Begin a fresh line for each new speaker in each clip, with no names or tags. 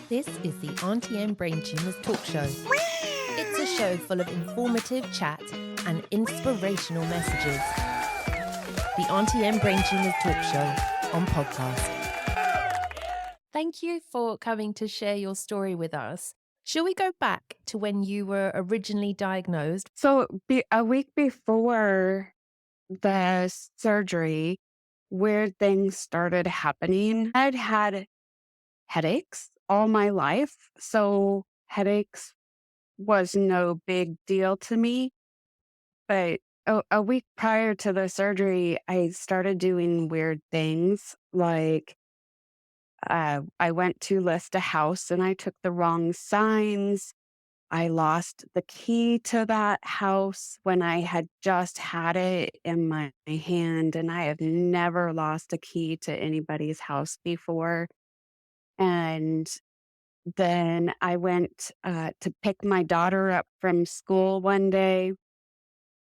This is the Aunty M Brain Tumours talk show. It's a show full of informative chat and inspirational messages. The Aunty M Brain Tumours talk show on podcast. Thank you for coming to share your story with us. Shall we go back to when you were originally diagnosed?
So a week before the surgery, weird things started happening. I'd had headaches all my life, so headaches was no big deal to me. But a week prior to the surgery, I started doing weird things. Like I went to list a house and I took the wrong signs. I lost the key to that house when I had just had it in my hand, and I have never lost a key to anybody's house before. And then I went to pick my daughter up from school one day,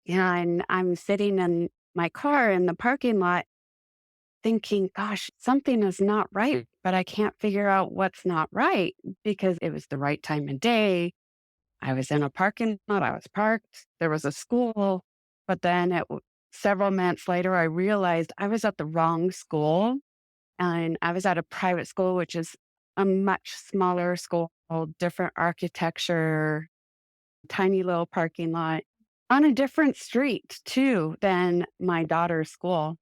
and I'm sitting in my car in the parking lot thinking, gosh, something is not right, but I can't figure out what's not right because it was the right time of day. I was in a parking lot, I was parked, there was a school, but then several months later, I realized I was at the wrong school, and I was at a private school, which is a much smaller school, different architecture, tiny little parking lot, on a different street too than my daughter's school.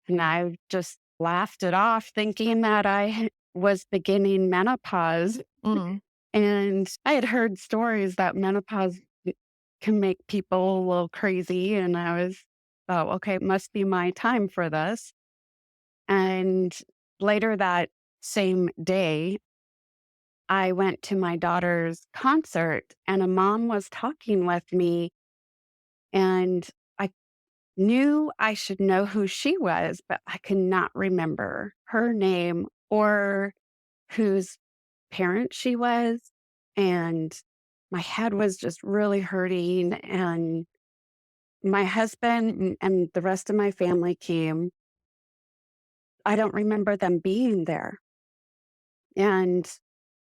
And I just laughed it off thinking that I was beginning menopause.
Mm.
And I had heard stories that menopause can make people a little crazy. And thought, okay, it must be my time for this. And later that same day, I went to my daughter's concert and a mom was talking with me. And I knew I should know who she was, but I could not remember her name or whose parent she was. And my head was just really hurting. And my husband and the rest of my family came. I don't remember them being there. And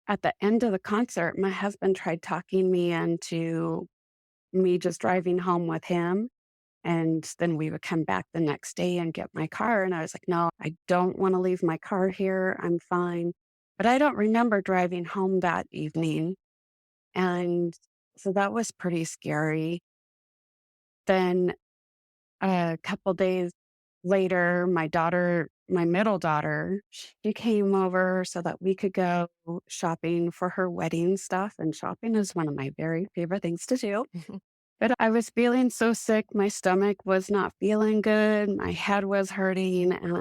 at the end of the concert, my husband tried talking me into me just driving home with him. And then we would come back the next day and get my car. And I was like, no, I don't want to leave my car here. I'm fine. But I don't remember driving home that evening. And so that was pretty scary. Then a couple days later, my middle daughter, she came over so that we could go shopping for her wedding stuff. And shopping is one of my very favorite things to do. But I was feeling so sick. My stomach was not feeling good. My head was hurting. And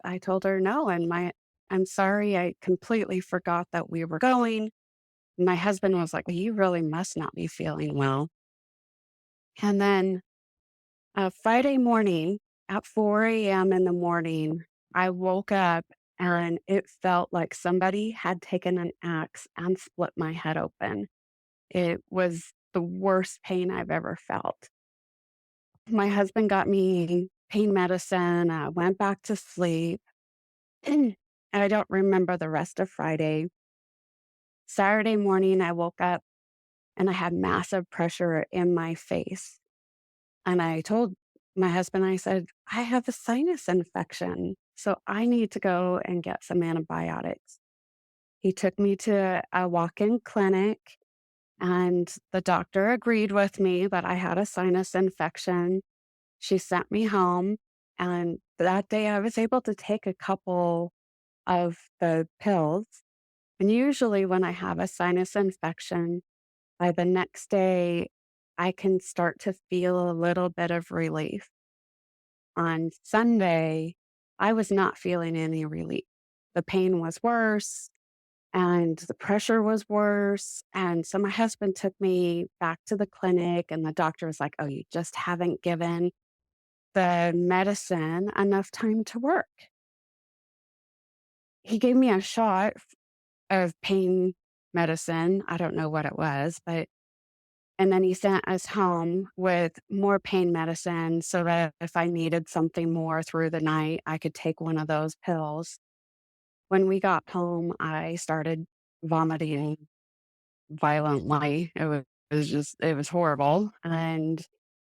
I told her no. I'm sorry. I completely forgot that we were going. My husband was like, well, you really must not be feeling well. And then Friday morning at 4 a.m. in the morning, I woke up and it felt like somebody had taken an axe and split my head open. It was the worst pain I've ever felt. My husband got me pain medicine. I went back to sleep. And I don't remember the rest of Friday. Saturday morning, I woke up and I had massive pressure in my face. And I told my husband, I said, I have a sinus infection. So I need to go and get some antibiotics. He took me to a walk in clinic, and the doctor agreed with me that I had a sinus infection. She sent me home. And that day I was able to take a couple of the pills. And usually when I have a sinus infection, by the next day, I can start to feel a little bit of relief. On Sunday, I was not feeling any relief. The pain was worse and the pressure was worse. And so my husband took me back to the clinic, and the doctor was like, oh, you just haven't given the medicine enough time to work. He gave me a shot of pain medicine. I don't know what it was, and then he sent us home with more pain medicine so that if I needed something more through the night, I could take one of those pills. When we got home, I started vomiting violently. It was horrible. And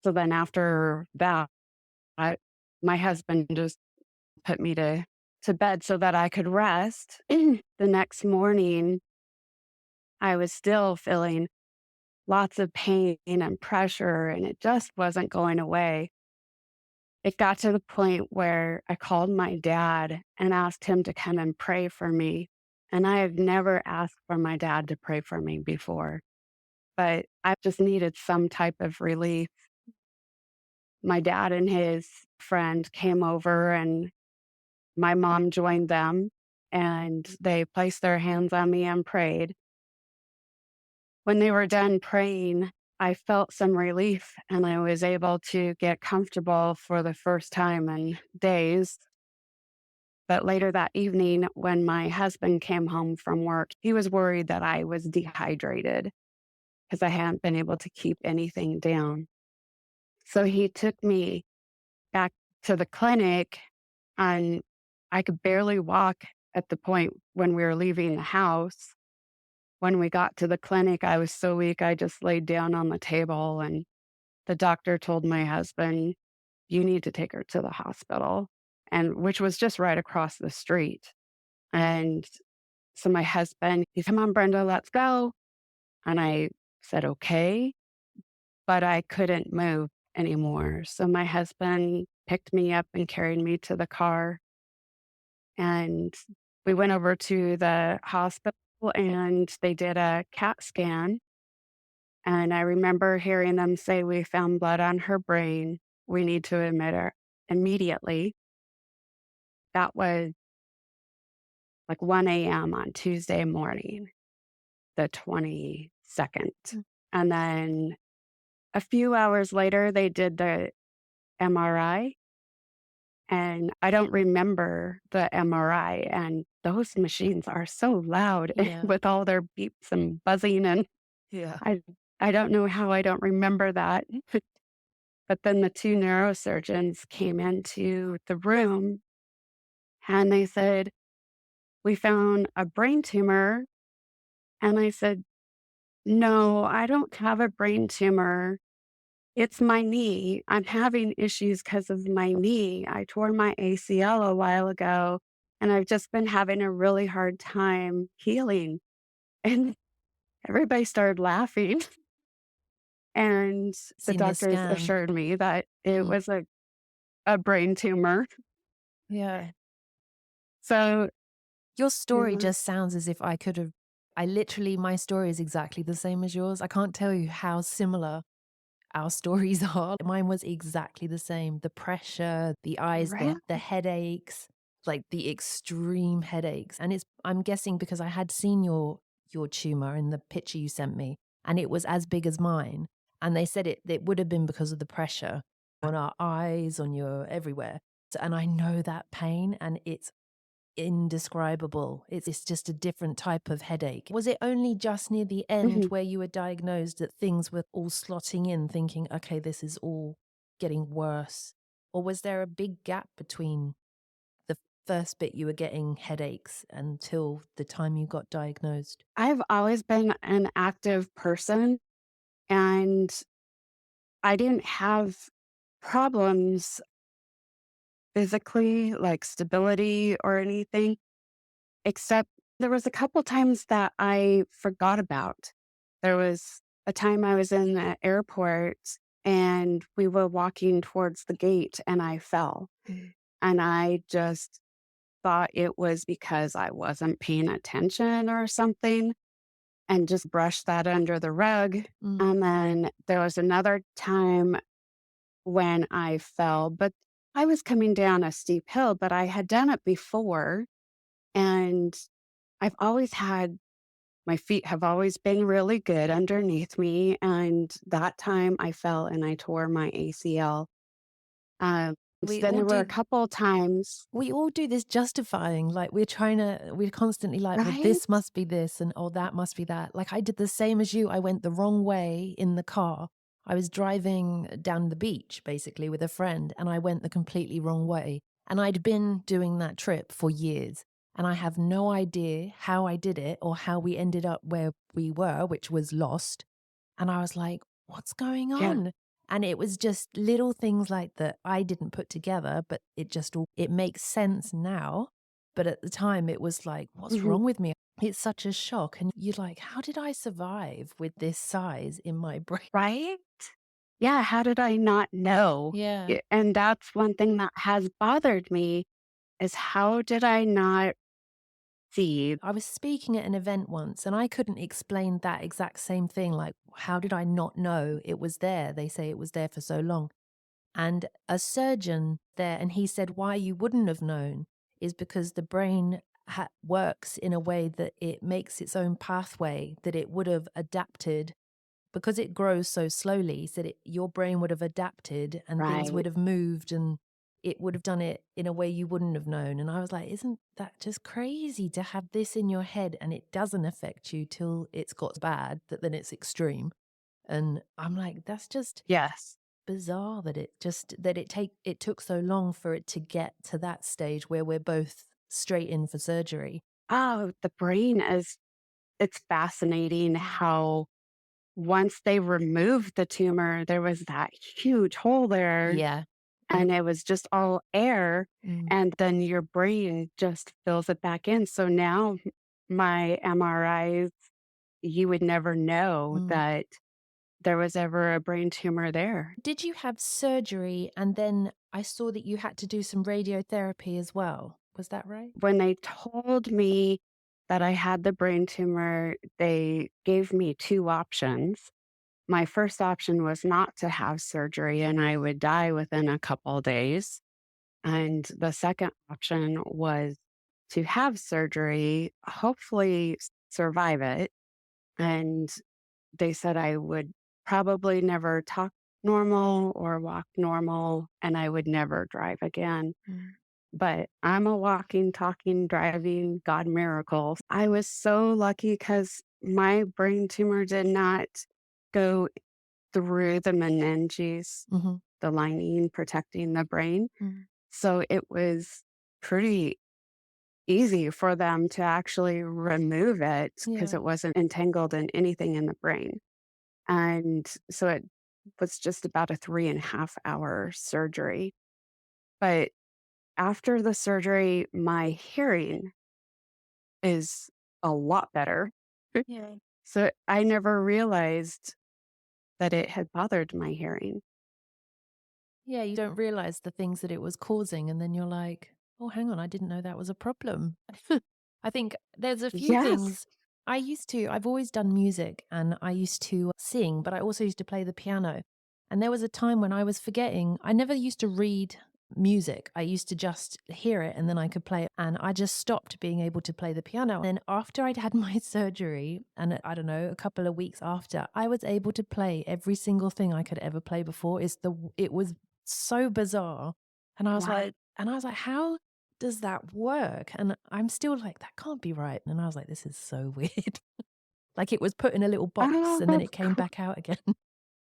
so then after that, I, my husband just put me to bed so that I could rest. The next morning, I was still feeling lots of pain and pressure, and it just wasn't going away. It got to the point where I called my dad and asked him to come and pray for me. And I have never asked for my dad to pray for me before, but I just needed some type of relief. My dad and his friend came over, and my mom joined them, and they placed their hands on me and prayed. When they were done praying, I felt some relief and I was able to get comfortable for the first time in days. But later that evening, when my husband came home from work, he was worried that I was dehydrated because I hadn't been able to keep anything down. So he took me back to the clinic, and I could barely walk at the point when we were leaving the house. When we got to the clinic, I was so weak, I just laid down on the table, and the doctor told my husband, "You need to take her to the hospital," and which was just right across the street. And so my husband, he, "Come on, Brenda, let's go." And I said, "Okay," but I couldn't move anymore. So my husband picked me up and carried me to the car, and we went over to the hospital and they did a CAT scan. And I remember hearing them say, "We found blood on her brain. We need to admit her immediately." That was like 1 a.m. on Tuesday morning, the 22nd.
Mm.
And then a few hours later, they did the MRI. And I don't remember the MRI. And those machines are so loud
Yeah.
with all their beeps and buzzing. And
Yeah.
I, I don't know how I don't remember that. But then the two neurosurgeons came into the room and they said, "We found a brain tumor." And I said, "No, I don't have a brain tumor. It's my knee. I'm having issues because of my knee. I tore my ACL a while ago, and I've just been having a really hard time healing." And everybody started laughing. And the
Seen the
doctors
scan.
assured me that it
Mm.
was a brain tumor.
Yeah.
So,
Your story
yeah,
just sounds as if I could have I literally my story is exactly the same as yours. I can't tell you how similar our stories are. Mine was exactly the same. The pressure, the eyes,
right?
the headaches, like the extreme headaches. And it's I'm guessing because I had seen your tumor in the picture you sent me, and it was as big as mine. And they said it would have been because of the pressure on our eyes, on your everywhere. And I know that pain, and it's indescribable. It's just a different type of headache. Was it only just near the end
Mhm.
where you were diagnosed that things were all slotting in, thinking, okay, this is all getting worse? Or was there a big gap between the first bit you were getting headaches until the time you got diagnosed?
I've always been an active person, and I didn't have problems physically, like stability or anything, except there was a couple times that I forgot about. There was a time I was in the airport and we were walking towards the gate and I fell. And I just thought it was because I wasn't paying attention or something and just brushed that under the rug.
Mm.
And then there was another time when I fell, but I was coming down a steep hill, but I had done it before. And I've always had my feet have always been really good underneath me. And that time I fell and I tore my ACL. So
We
then
all
there were a
do
couple of times,
we all do this justifying, like we're constantly like, well,
right?
this must be this and oh, that must be that. Like I did the same as you. I went the wrong way in the car. I was driving down the beach basically with a friend and I went the completely wrong way. And I'd been doing that trip for years. and I have no idea how I did it or how we ended up where we were, which was lost. And I was like, what's going
Yeah.
on? And it was just little things like that I didn't put together, but it makes sense now. But at the time, it was like, what's
Mhm.
wrong with me? It's such a shock. And you're like, how did I survive with this size in my brain?
Right? Yeah, how did I not know?
Yeah.
And that's one thing that has bothered me is how did I not see?
I was speaking at an event once and I couldn't explain that exact same thing. Like, how did I not know it was there? They say it was there for so long. And a surgeon there, and he said why you wouldn't have known is because the brain works in a way that it makes its own pathway that it would have adapted because it grows so slowly. So that your brain would have adapted and things
Right.
would have moved and it would have done it in a way you wouldn't have known. And I was like, isn't that just crazy to have this in your head and it doesn't affect you till it's got bad, that then it's extreme. And I'm like, that's just
Yes.
bizarre that it took so long for it to get to that stage where we're both straight in for surgery.
Oh, the brain is, it's fascinating how once they removed the tumor, there was that huge hole there
Yeah. And
and it was just all air.
mm,
And then your brain just fills it back in. So now my MRIs, you would never know
mm.
that there was ever a brain tumor there.
Did you have surgery and then I saw that you had to do some radiotherapy as well? Was that right?
When they told me that I had the brain tumor, they gave me two options. My first option was not to have surgery and I would die within a couple days. And the second option was to have surgery, hopefully survive it. And they said I would probably never talk normal or walk normal and I would never drive again.
Mm.
But I'm a walking, talking, driving God miracle. I was so lucky because my brain tumor did not go through the meninges,
Mhm.
the lining protecting the brain.
Mm.
So it was pretty easy for them to actually remove it because
Yeah.
it wasn't entangled in anything in the brain. And so it was just about a 3.5 hour surgery. But after the surgery, my hearing is a lot better.
Yeah.
So I never realized that it had bothered my hearing.
Yeah, you don't realize the things that it was causing, and then you're like, "Oh, hang on, I didn't know that was a problem." I think there's a few
Yes.
things I've always done music and I used to sing, but I also used to play the piano. And there was a time when I was forgetting, I never used to read music. I used to just hear it and then I could play it. And I just stopped being able to play the piano. And then after I'd had my surgery, and I don't know, a couple of weeks after, I was able to play every single thing I could ever play before. It was so bizarre.
Wow.
And I was like, how does that work? And I'm still like, that can't be right. And I was like, this is so weird. Like it was put in a little box
Oh,
and then
that's
it came
cool.
back out again.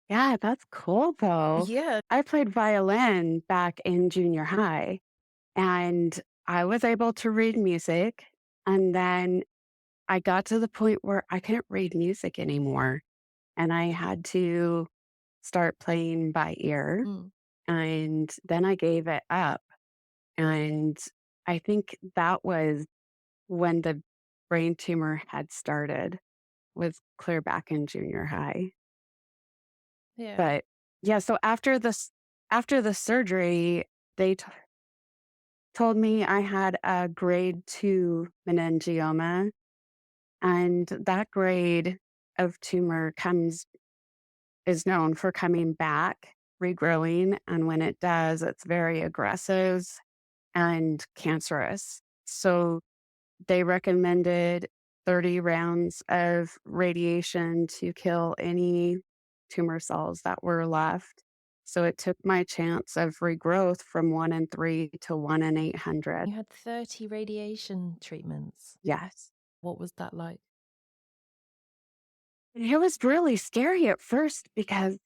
Yeah, that's cool though.
Yeah.
I played violin back in junior high and I was able to read music. And then I got to the point where I couldn't read music anymore. And I had to start playing by ear.
Mm.
And then I gave it up. And I think that was when the brain tumor had started, was clear back in junior high.
Yeah.
But yeah, so after the surgery, they told me I had a grade 2 meningioma, and that grade of tumor comes is known for coming back, regrowing, and when it does, it's very aggressive and cancerous. So they recommended 30 rounds of radiation to kill any tumor cells that were left. So it took my chance of regrowth from 1 in 3 to 1 in 800.
You had 30 radiation treatments.
Yes.
What was that like?
It was really scary at first because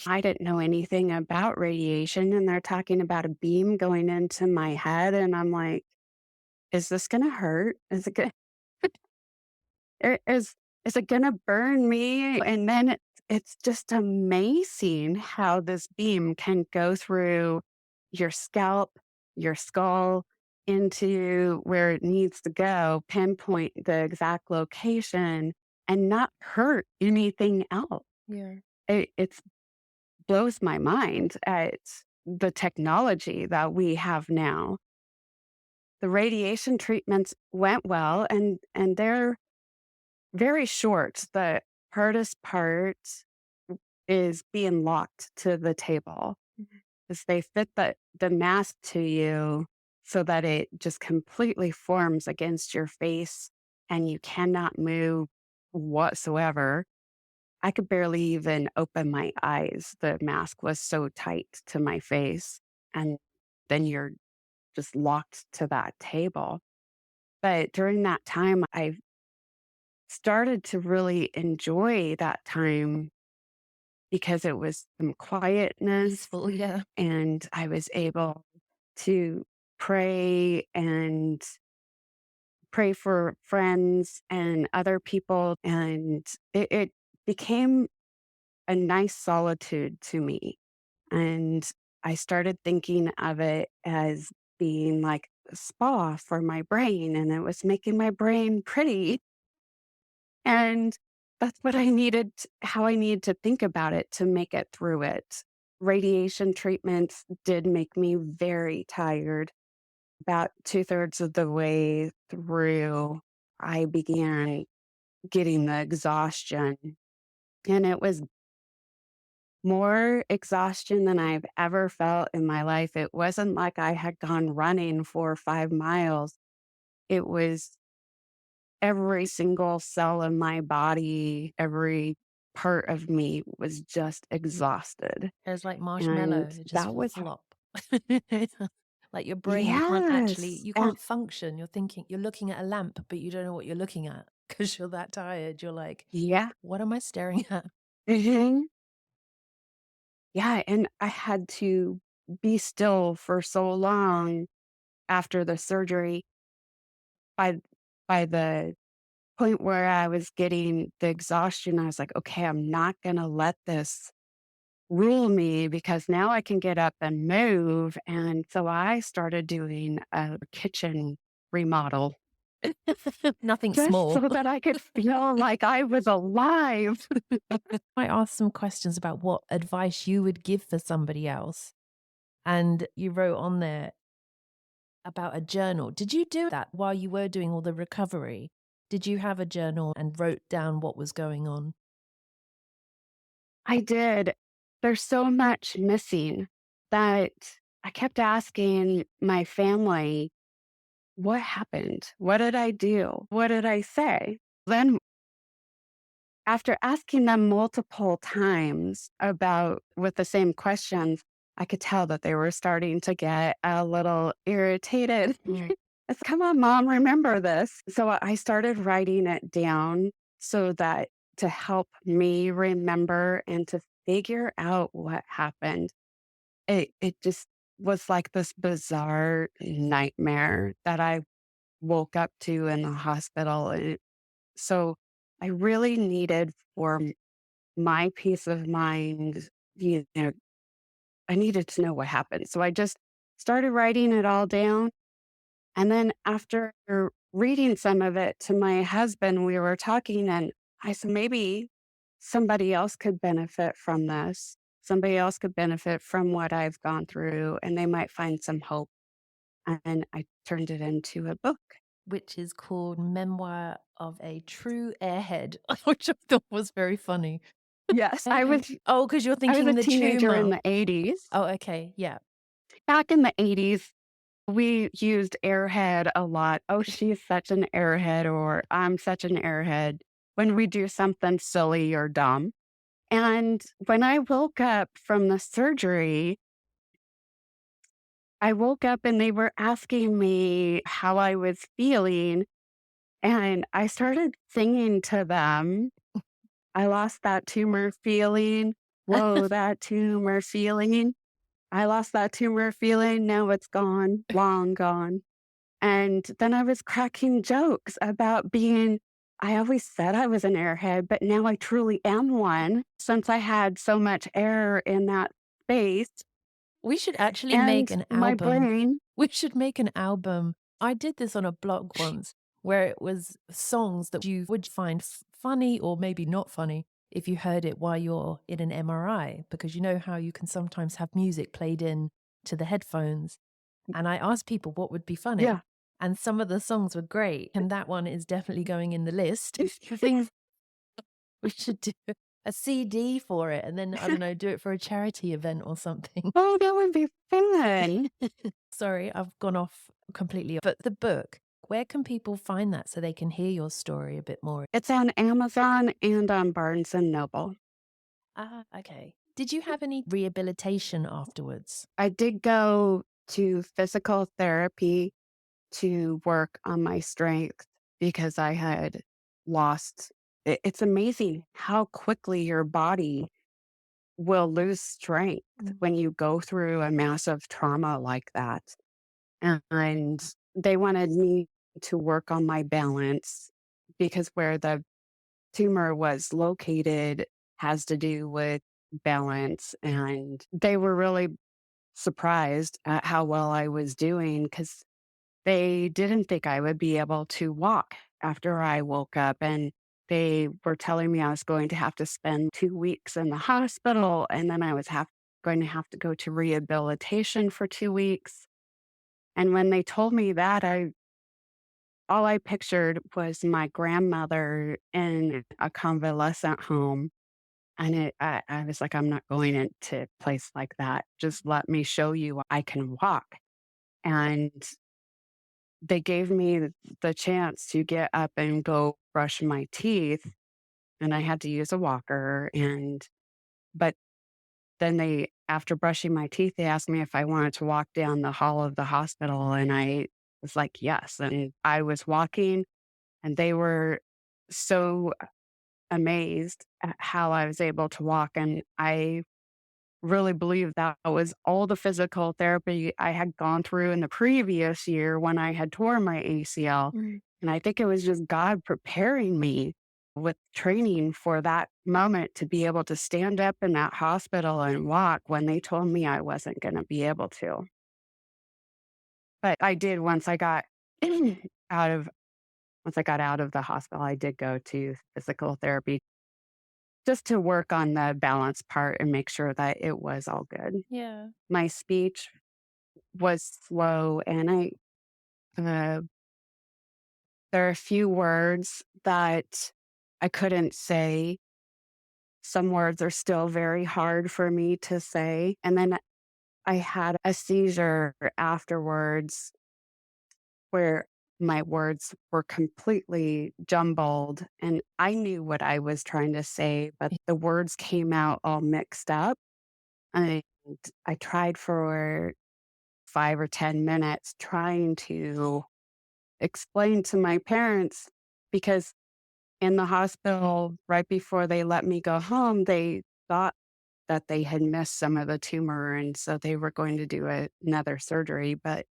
I didn't know anything about radiation, and they're talking about a beam going into my head. And I'm like, is this going to hurt? Is is it gonna burn me? And then it's just amazing how this beam can go through your scalp, your skull, into where it needs to go, pinpoint the exact location, and not hurt anything else.
Yeah.
It's blows my mind at the technology that we have now. The radiation treatments went well, and they're very short. The hardest part is being locked to the table,
Mhm.
because they fit the mask to you so that it just completely forms against your face and you cannot move whatsoever. I could barely even open my eyes. The mask was so tight to my face. And then you're just locked to that table. But during that time, I started to really enjoy that time because it was some quietness
Peaceful, yeah.
and I was able to pray and pray for friends and other people. And it became a nice solitude to me. And I started thinking of it as being like a spa for my brain, and it was making my brain pretty. And that's what I needed, how I needed to think about it to make it through it. Radiation treatments did make me very tired. About two-thirds of the way through, I began getting the exhaustion. And it was more exhaustion than I've ever felt in my life. It wasn't like I had gone running for 5 miles. It was every single cell in my body, every part of me was just exhausted.
It was like
And
marshmallow, it just
that was
flop. Like your brain can't actually
yes.
you
And
can't function. You're thinking you're looking at a lamp, but you don't know what you're looking at because 'cause you're that tired. You're like,
yeah.
"What am I staring at?"
Mhm. Yeah, and I had to be still for so long after the surgery by the point where I was getting the exhaustion. I was like, "Okay, I'm not gonna let this rule me because now I can get up and move." And so I started doing a kitchen remodel
Nothing
just
small.
so that I could feel like I was alive.
I asked some questions about what advice you would give for somebody else, and you wrote on there about a journal. Did you do that while you were doing all the recovery? Did you have a journal and wrote down what was going on?
I did. There's so much missing that I kept asking my family, what happened? What did I do? What did I say? Then, after asking them multiple times about with the same questions, I could tell that they were starting to get a little irritated.
Mm.
It's, come on, mom, remember this. So I started writing it down so that to help me remember and to figure out what happened. It just was like this bizarre nightmare that I woke up to in the hospital. So I really needed for my peace of mind, you know, I needed to know what happened. So I just started writing it all down. And then after reading some of it to my husband, we were talking, and I said, maybe somebody else could benefit from this. Somebody else could benefit from what I've gone through, and they might find some hope. And I turned it into a book.
Which is called Memoir of a True Airhead, which I thought was very funny.
Yes,
Oh, because 'cause you're
I was a
thinking the
teenager in
tumor.
the 80s.
Oh, okay, yeah.
Back in the 80s, we used airhead a lot. Oh, she's such an airhead, or I'm such an airhead when we do something silly or dumb. And when I woke up from the surgery, I woke up and they were asking me how I was feeling. And I started singing to them, I lost that tumor feeling. Whoa, that tumor feeling. I lost that tumor feeling. Now it's gone, long gone. And then I was cracking jokes about being, I always said I was an airhead, but now I truly am one since I had so much air in that space.
We should actually make
And
an
my
album.
brain,
We should make an album. I did this on a blog once where it was songs that you would find funny or maybe not funny if you heard it while you're in an MRI, because you know how you can sometimes have music played in to the headphones. And I asked people what would be funny,
yeah.
and some of the songs were great. And that one is definitely going in the list. I think we should do a CD for it and then, I don't know, do it for a charity event or something.
Oh, that would be fun.
Sorry, I've gone off completely. But the book, where can people find that so they can hear your story a bit more?
It's on Amazon and on Barnes and Noble.
Ah, okay. Did you have any rehabilitation afterwards?
I did go to physical therapy to work on my strength because I had lost. It's amazing how quickly your body will lose strength
Mm.
when you go through a massive trauma like that. And they wanted me to work on my balance because where the tumor was located has to do with balance. And they were really surprised at how well I was doing because they didn't think I would be able to walk after I woke up. And they were telling me I was going to have to spend 2 weeks in the hospital. And then I was going to have to go to rehabilitation for 2 weeks. And when they told me that, all I pictured was my grandmother in a convalescent home. And I was like, I'm not going into a place like that. Just let me show you I can walk. And they gave me the chance to get up and go brush my teeth. And I had to use a walker. But then after brushing my teeth, they asked me if I wanted to walk down the hall of the hospital. And I was like, yes. And I was walking, and they were so amazed at how I was able to walk. And I really believe that was all the physical therapy I had gone through in the previous year when I had tore my ACL.
Mm.
And I think it was just God preparing me with training for that moment to be able to stand up in that hospital and walk when they told me I wasn't going to be able to. But I did once I got out of the hospital, I did go to physical therapy just to work on the balance part and make sure that it was all good.
Yeah.
My speech was slow, and uh, there are a few words that I couldn't say. Some words are still very hard for me to say. And then I had a seizure afterwards where my words were completely jumbled, and I knew what I was trying to say, but the words came out all mixed up. And I tried for 5 or 10 minutes trying to explain to my parents because in the hospital, right before they let me go home, they thought that they had missed some of the tumor. And so they were going to do another surgery, but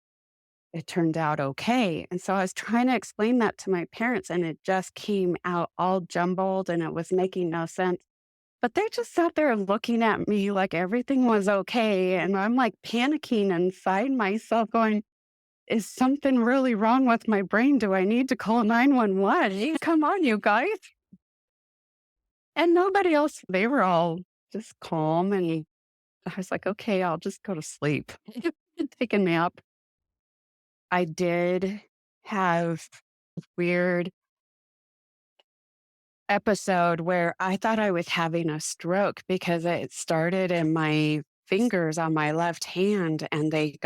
it turned out okay. And so I was trying to explain that to my parents, and it just came out all jumbled and it was making no sense. But they just sat there looking at me like everything was okay. And I'm like panicking inside myself, going, is something really wrong with my brain? Do I need to call 911? Come on, you guys. And nobody else, they were all just calm. And I was like, okay, I'll just go to sleep and take a nap. I did have a weird episode where I thought I was having a stroke because it started in my fingers on my left hand, and they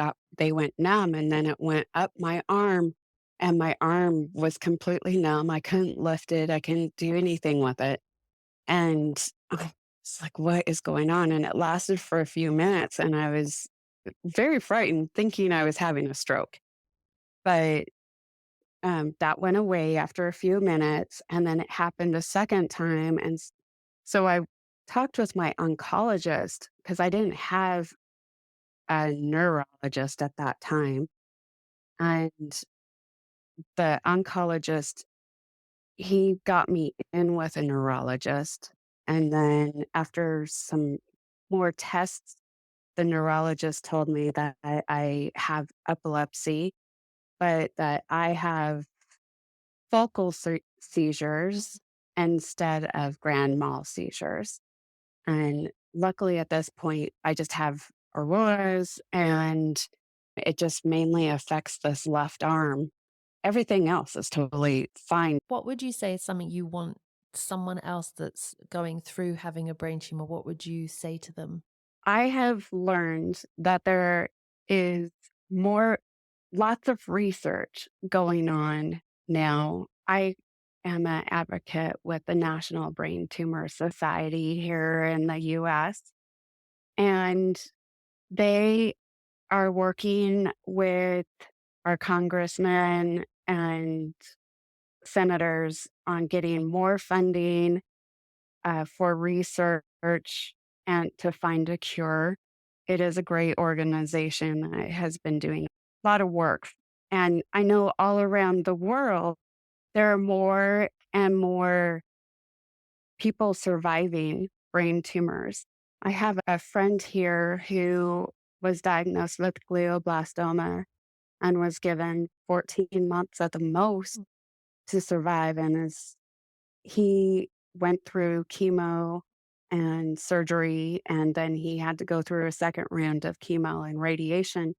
went numb, and then it went up my arm, and my arm was completely numb. I couldn't lift it. I couldn't do anything with it. And I was like, what is going on? And it lasted for a few minutes, and I was very frightened thinking I was having a stroke. But that went away after a few minutes, and then it happened a second time. And so I talked with my oncologist because I didn't have a neurologist at that time. And the oncologist, he got me in with a neurologist. And then after some more tests, the neurologist told me that I have epilepsy, but that I have focal seizures instead of grand mal seizures. And luckily at this point, I just have auroras and it just mainly affects this left arm. Everything else is totally fine.
What would you say is something you want someone else that's going through having a brain tumor, what would you say to them?
I have learned that there is more, lots of research going on now. I am an advocate with the National Brain Tumor Society here in the US, and they are working with our congressmen and senators on getting more funding for research and to find a cure. It is a great organization that has been doing a lot of work. And I know all around the world, there are more and more people surviving brain tumors. I have a friend here who was diagnosed with glioblastoma and was given 14 months at the most to survive. And as he went through chemo and surgery, and then he had to go through a second round of chemo and radiation.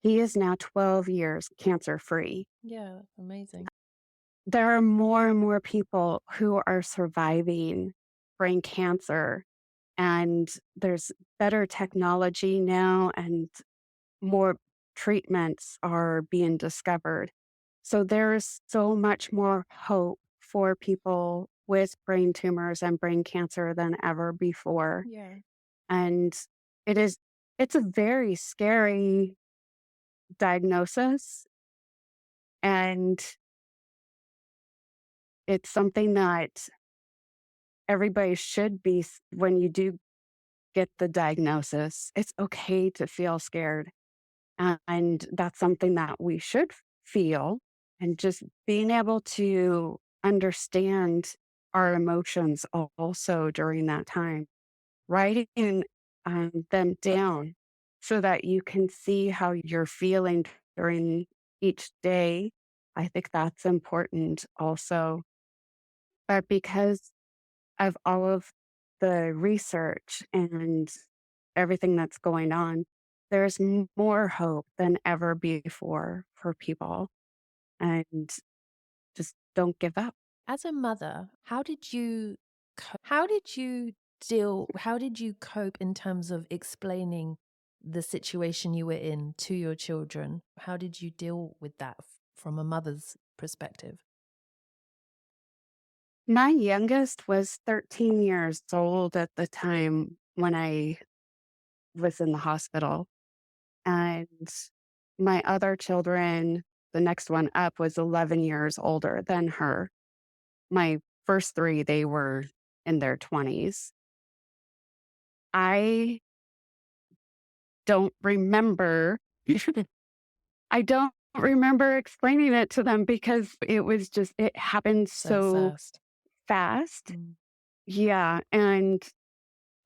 He is now 12 years cancer free.
Yeah, amazing.
There are more and more people who are surviving brain cancer, and there's better technology now, and more treatments are being discovered. So there's so much more hope for people with brain tumors and brain cancer than ever before.
Yeah.
And it is it's a very scary diagnosis, and it's something that everybody should be when you do get the diagnosis, it's okay to feel scared. And that's something that we should feel, and just being able to understand our emotions also during that time, writing them down so that you can see how you're feeling during each day. I think that's important also. But because of all of the research and everything that's going on, there's more hope than ever before for people. And just don't give up.
As a mother, how did you cope in terms of explaining the situation you were in to your children? How did you deal with that from a mother's perspective?
My youngest was 13 years old at the time when I was in the hospital. And my other children, the next one up, was 11 years older than her. My first three, they were in their 20s. I don't remember I don't remember explaining it to them because it was just it happened
So
so
fast.
fast.
Mm.
Yeah, and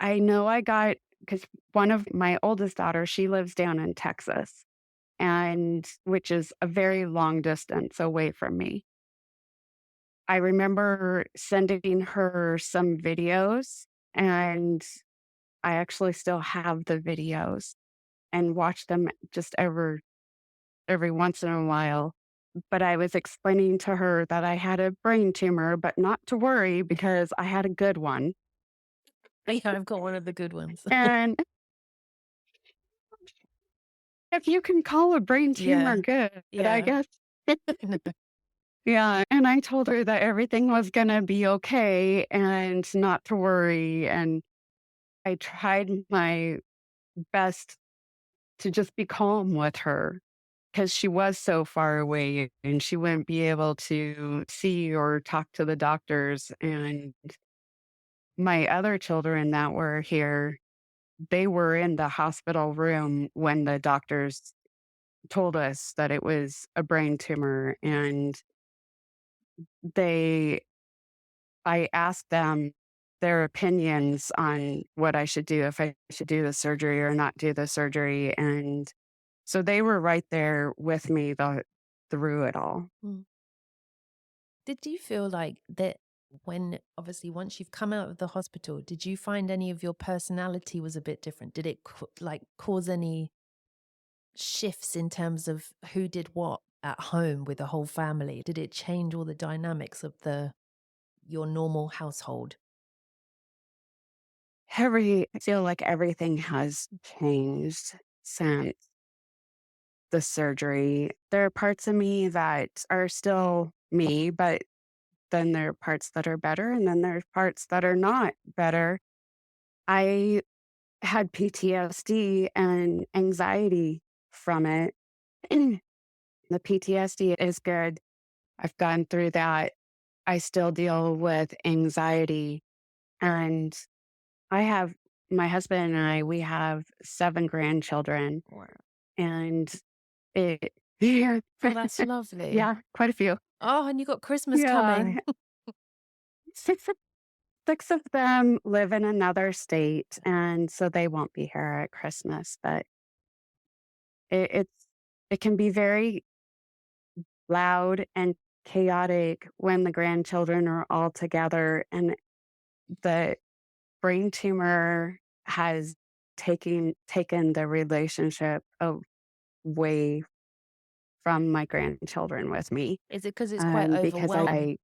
I know I got because one of my oldest daughters, she lives down in Texas, and which is a very long distance away from me. I remember sending her some videos, and I actually still have the videos and watch them just every once in a while. But I was explaining to her that I had a brain tumor, but not to worry because I had a good one.
Yeah, I've got one of the good ones.
And if you can call a brain tumor
Yeah.
good, I
Yeah.
guess. Yeah. And I told her that everything was going to be okay and not to worry. And I tried my best to just be calm with her because she was so far away and she wouldn't be able to see or talk to the doctors. And my other children that were here, they were in the hospital room when the doctors told us that it was a brain tumor, and they I asked them their opinions on what I should do, if I should do the surgery or not do the surgery, and so they were right there with me through it all.
Mm. Did you feel like that when obviously once you've come out of the hospital, did you find any of your personality was a bit different? Did it like cause any shifts in terms of who did what at home with the whole family? Did it change all the dynamics of the your normal household?
I feel like everything has changed since the surgery. There are parts of me that are still me, but then there are parts that are better, and then there's parts that are not better. I had PTSD and anxiety from it. The PTSD is good. I've gone through that. I still deal with anxiety, and I have my husband and we have 7 grandchildren,
Wow.
and it yeah.
Oh, that's lovely.
Yeah, quite a few.
Oh, and you got Christmas
Yeah.
coming.
6 of them live in another state, and so they won't be here at Christmas, but it's it can be very loud and chaotic when the grandchildren are all together, and the brain tumor has taken the relationship away from my grandchildren with me,
Is it because it's quite
because
overwhelming?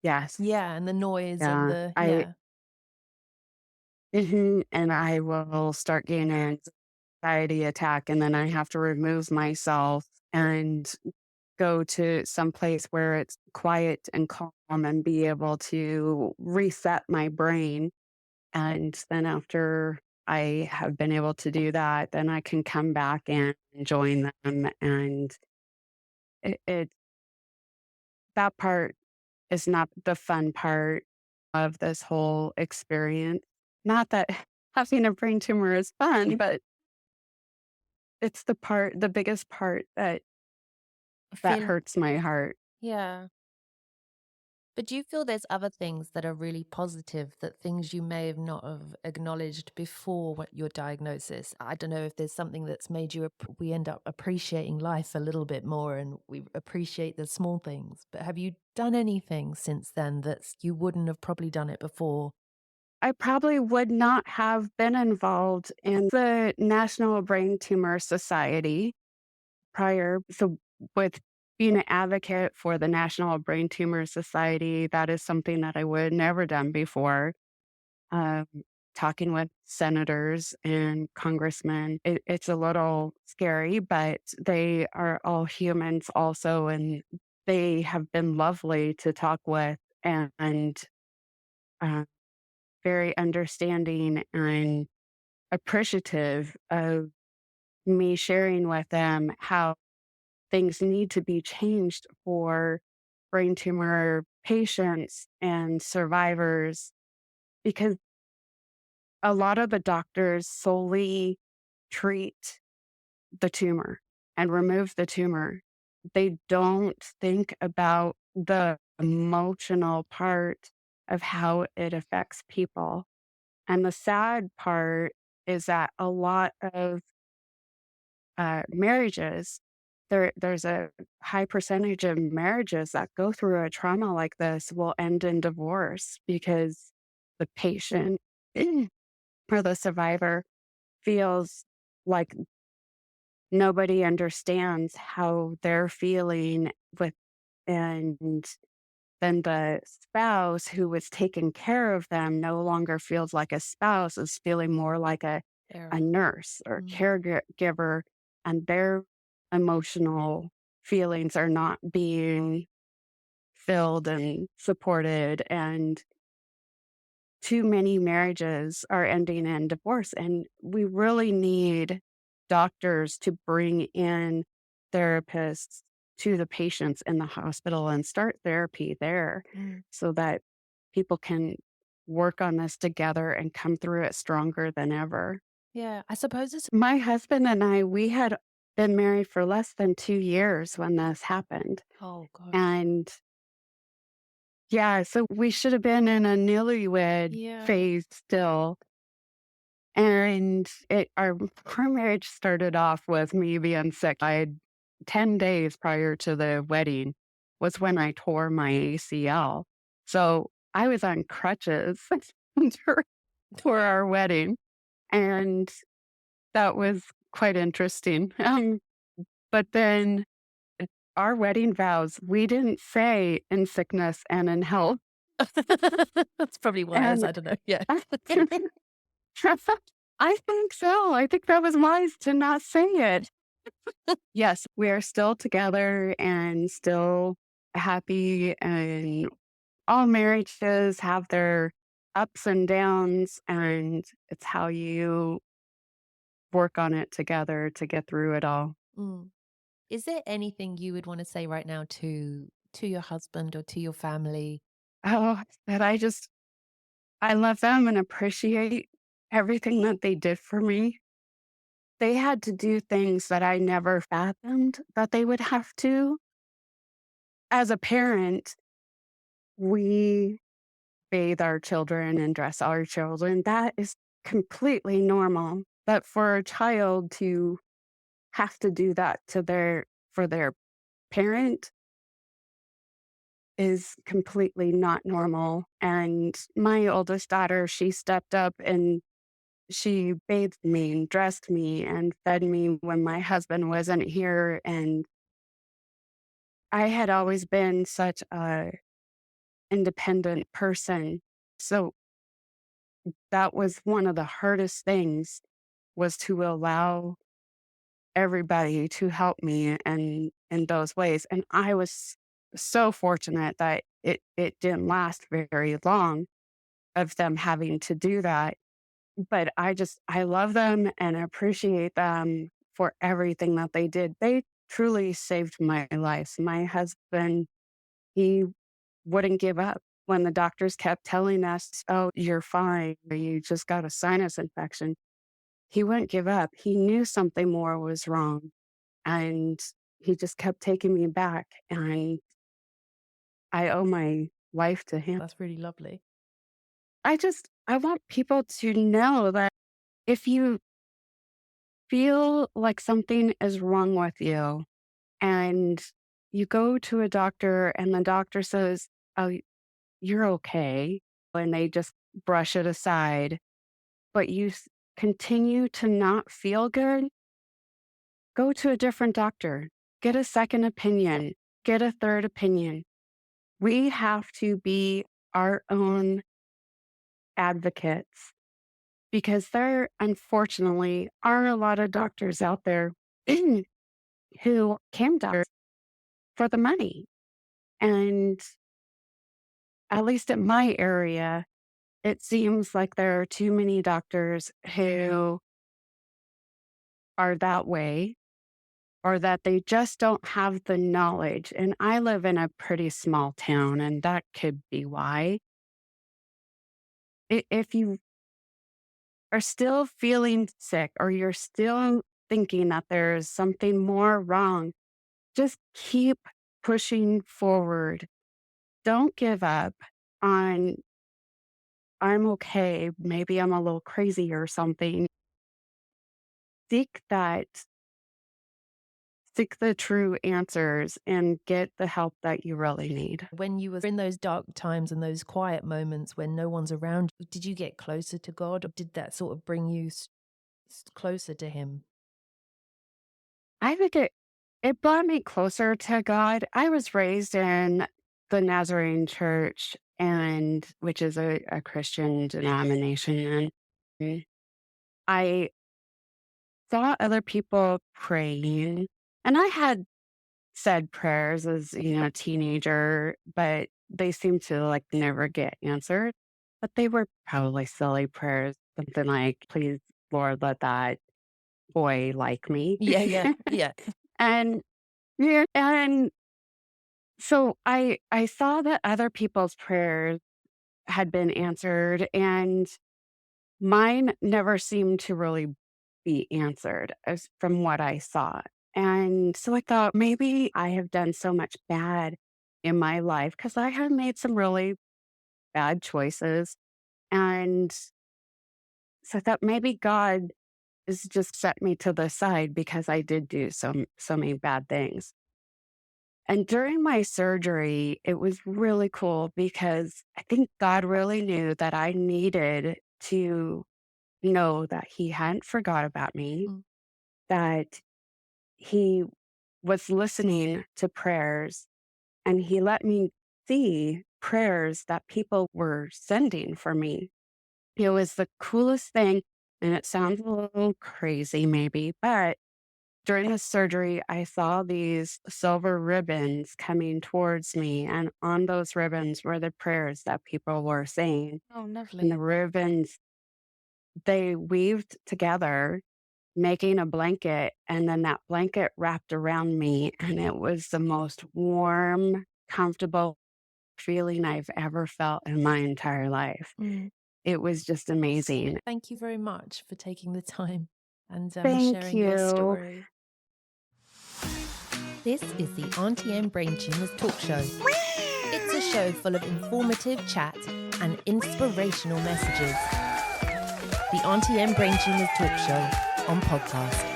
yes,
Yeah, and the noise and
yeah,
the yeah.
and I will start getting an anxiety attack, and then I have to remove myself and go to some place where it's quiet and calm and be able to reset my brain. And then after I have been able to do that, then I can come back and join them. And it that part is not the fun part of this whole experience. Not that having a brain tumor is fun, but it's the biggest part
I
that
feel
hurts my heart.
yeah. But do you feel there's other things that are really positive, that things you may have not have acknowledged before what your diagnosis? I don't know if there's something that's made you we end up appreciating life a little bit more and we appreciate the small things. But have you done anything since then that you wouldn't have probably done it before?
I probably would not have been involved in the National Brain Tumor Society prior. So, with being an advocate for the National Brain Tumor Society, that is something that I would never done before. Um, Talking with senators and congressmen, it's a little scary, but they are all humans also, and they have been lovely to talk with and uh, very understanding and appreciative of me sharing with them how things need to be changed for brain tumor patients and survivors, because a lot of the doctors solely treat the tumor and remove the tumor. They don't think about the emotional part of how it affects people. And the sad part is that a lot of marriages, there's a high percentage of marriages that go through a trauma like this will end in divorce because the patient or the survivor feels like nobody understands how they're feeling with, and then the spouse who was taking care of them no longer feels like a spouse, is feeling more like a
There.
nurse or
Mm.
caregiver, and their emotional feelings are not being filled and supported. And too many marriages are ending in divorce. And we really need doctors to bring in therapists to the patients in the hospital and start therapy there
Mm.
so that people can work on this together and come through it stronger than ever.
Yeah, I suppose it's
My husband and I, we had been married for less than 2 years when this happened.
Oh gosh.
And yeah, so we should have been in a newlywed
Yeah.
phase still. And our marriage started off with me being sick. I had 10 days prior to the wedding was when I tore my ACL. So I was on crutches for for our wedding, and that was quite interesting. But then our wedding vows, we didn't say in sickness and in health.
That's probably wise.
And
I don't know. Yeah.
I think so. I think that was wise to not say it. Yes, we are still together and still happy, and all marriages have their ups and downs, and it's how you work on it together to get through it all.
Mm. Is there anything you would want to say right now to your husband or to your family?
Oh, that I love them and appreciate everything that they did for me. They had to do things that I never fathomed that they would have to. As a parent, we bathe our children and dress our children. That is completely normal. But for a child to have to do that to for their parent is completely not normal. And my oldest daughter, she stepped up and she bathed me and dressed me and fed me when my husband wasn't here. And I had always been such a independent person. So that was one of the hardest things, was to allow everybody to help me in those ways. And I was so fortunate that it didn't last very long of them having to do that. But I love them and appreciate them for everything that they did. They truly saved my life. My husband, he wouldn't give up when the doctors kept telling us, "Oh, you're fine. You just got a sinus infection." He wouldn't give up. He knew something more was wrong, and he just kept taking me back, and I owe my life to him.
That's really lovely.
I want people to know that if you feel like something is wrong with you and you go to a doctor and the doctor says, "Oh, you're okay," and they just brush it aside, but continue to not feel good, go to a different doctor, get a second opinion, get a third opinion. We have to be our own advocates, because there unfortunately are a lot of doctors out there who came to us for the money. And at least in my area, it seems like there are too many doctors who are that way, or that they just don't have the knowledge. And I live in a pretty small town, and that could be why. If you are still feeling sick or you're still thinking that there's something more wrong, just keep pushing forward. Don't give up on, "I'm okay. Maybe I'm a little crazy or something." Seek that, seek the true answers and get the help that you really need.
When you were in those dark times and those quiet moments when no one's around, did you get closer to God, or did that sort of bring you closer to Him?
I think it brought me closer to God. I was raised in the Nazarene church, and which is a Christian denomination. And I saw other people praying, and I had said prayers as, a teenager, but they seemed to like never get answered. But they were probably silly prayers, something like, "Please, Lord, let that boy like me."
Yeah, yeah, yeah.
And yeah, and so I saw that other people's prayers had been answered, and mine never seemed to really be answered, as from what I saw. And so I thought maybe I have done so much bad in my life because I have made some really bad choices. And so I thought maybe God has just set me to the side because I did do so many bad things. And during my surgery, it was really cool because I think God really knew that I needed to know that He hadn't forgot about me,
Mm.
that He was listening to prayers, and He let me see prayers that people were sending for me. It was the coolest thing. And it sounds a little crazy, maybe, but during the surgery, I saw these silver ribbons coming towards me. And on those ribbons were the prayers that people were saying.
Oh,
And the
lovely.
ribbons, they weaved together, making a blanket. And then that blanket wrapped around me. And it was the most warm, comfortable feeling I've ever felt in my entire life.
Mm.
It was just amazing.
Thank you very much for taking the time and
Thank
sharing your
you.
story. This is the Aunty M Brain Tumours talk show. It's a show full of informative chat and inspirational messages. The Aunty M Brain Tumours talk show on podcast.